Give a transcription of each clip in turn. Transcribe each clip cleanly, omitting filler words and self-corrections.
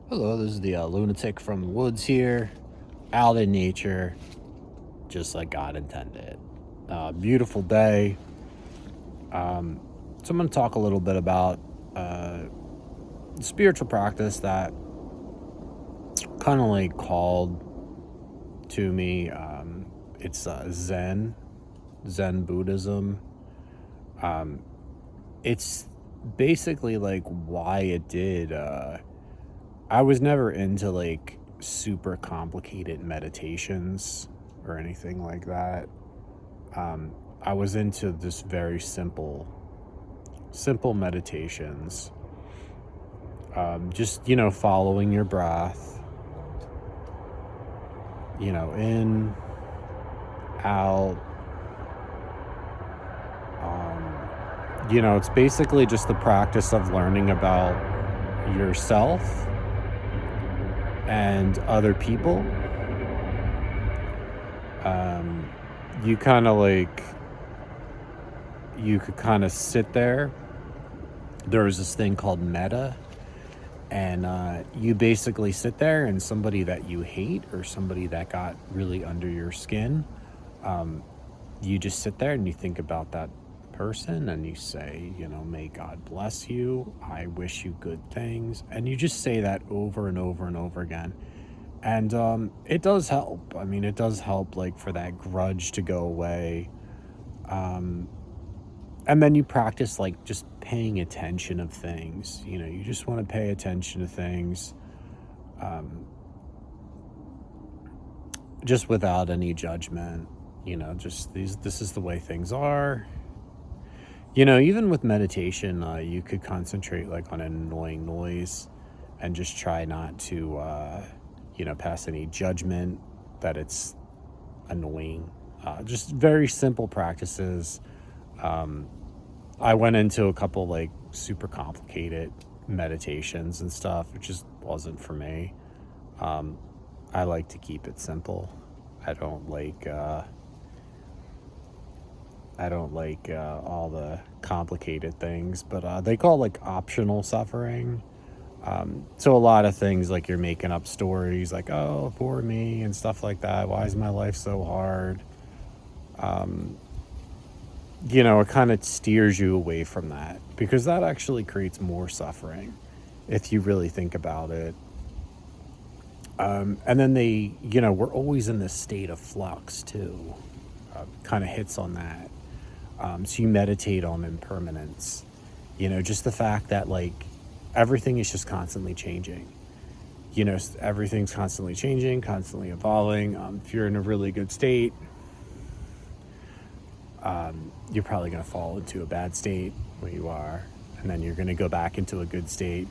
Hello, this is the Lunatic from the woods here, out in nature, just like God intended. Beautiful day. So I'm going to talk a little bit about spiritual practice that kind of like called to me. It's Zen Buddhism. It's basically like why it did. I was never into like super complicated meditations or anything like that. I was into just very simple meditations. Just, following your breath, in, out. It's basically just the practice of learning about yourself and other people. You kind of like, you could kind of sit there. There was this thing called metta, and you basically sit there, and somebody that you hate or somebody that got really under your skin, you just sit there and you think about that person and you say, may God bless you. I wish you good things. And you just say that over and over and over again. And it does help. I mean, it does help like for that grudge to go away. And then you practice like just paying attention of things. You just want to pay attention to things, just without any judgment. Just this is the way things are. Even with meditation, you could concentrate like on an annoying noise and just try not to pass any judgment that it's annoying. Just very simple practices. I went into a couple like super complicated meditations and stuff. It just wasn't for me. I like to keep it simple. I don't like all the complicated things, but they call it like optional suffering. So a lot of things like you're making up stories like, oh, poor me and stuff like that. Why is my life so hard? It kind of steers you away from that because that actually creates more suffering if you really think about it. And then we're always in this state of flux too. Kind of hits on that. So you meditate on impermanence. Just the fact that like everything is just constantly changing. Everything's constantly changing, constantly evolving. If you're in a really good state, you're probably going to fall into a bad state where you are, and then you're going to go back into a good state.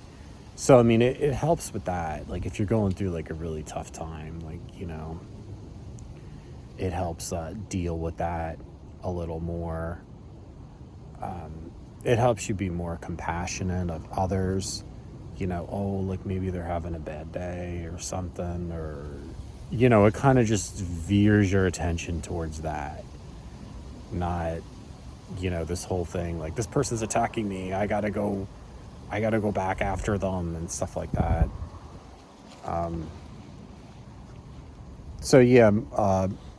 So, I mean, it helps with that. Like, if you're going through, like, a really tough time, like, it helps deal with that a little more. It helps you be more compassionate of others. Like, maybe they're having a bad day or something, or, it kind of just veers your attention towards that. Not, this whole thing, like, this person's attacking me. I gotta go back after them and stuff like that. So yeah,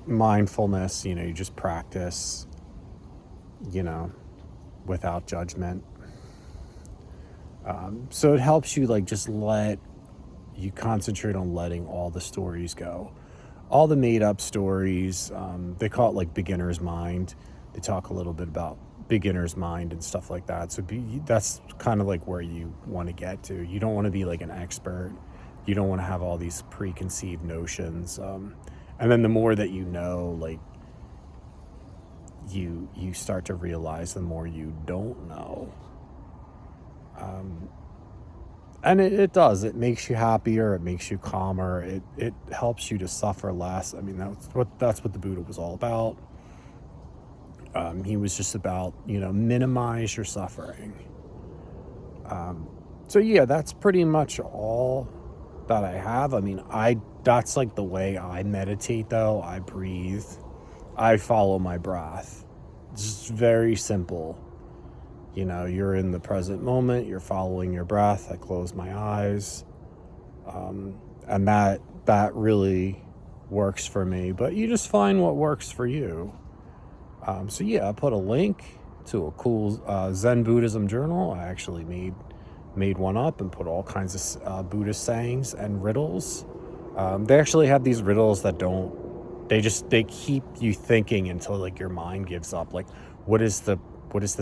mindfulness, you just practice, without judgment. So it helps you like just let you concentrate on letting all the stories go. All the made up stories, they call it like beginner's mind. They talk a little bit about beginner's mind and stuff like that. So that's kind of like where you want to get to. You don't want to be like an expert. You don't want to have all these preconceived notions. And then the more that like you start to realize the more you don't know. And it does. It makes you happier. It makes you calmer. It helps you to suffer less. I mean, that's what the Buddha was all about. He was just about, minimize your suffering. So yeah, that's pretty much all that I have. I mean, that's like the way I meditate though. I breathe. I follow my breath. It's just very simple. You're in the present moment, you're following your breath. I close my eyes. And that really works for me. But you just find what works for you. So yeah, I put a link to a cool Zen Buddhism journal. I actually made one up and put all kinds of Buddhist sayings and riddles. They actually have these riddles that they keep you thinking until like your mind gives up. Like, what is the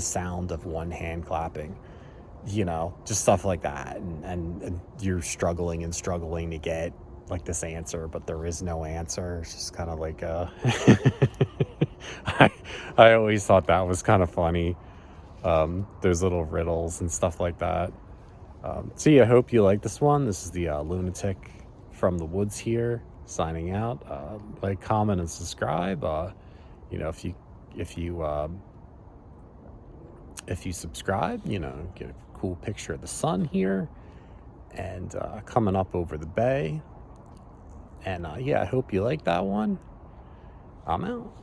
sound of one hand clapping? Just stuff like that. And you're struggling to get like this answer, but there is no answer. It's just kind of like I always thought that was kind of funny. Those little riddles and stuff like that. So yeah, I hope you like this one. This is the Lunatic from the woods here, signing out. Like, comment, and subscribe. If you subscribe, get a cool picture of the sun here and coming up over the bay. And yeah, I hope you like that one. I'm out.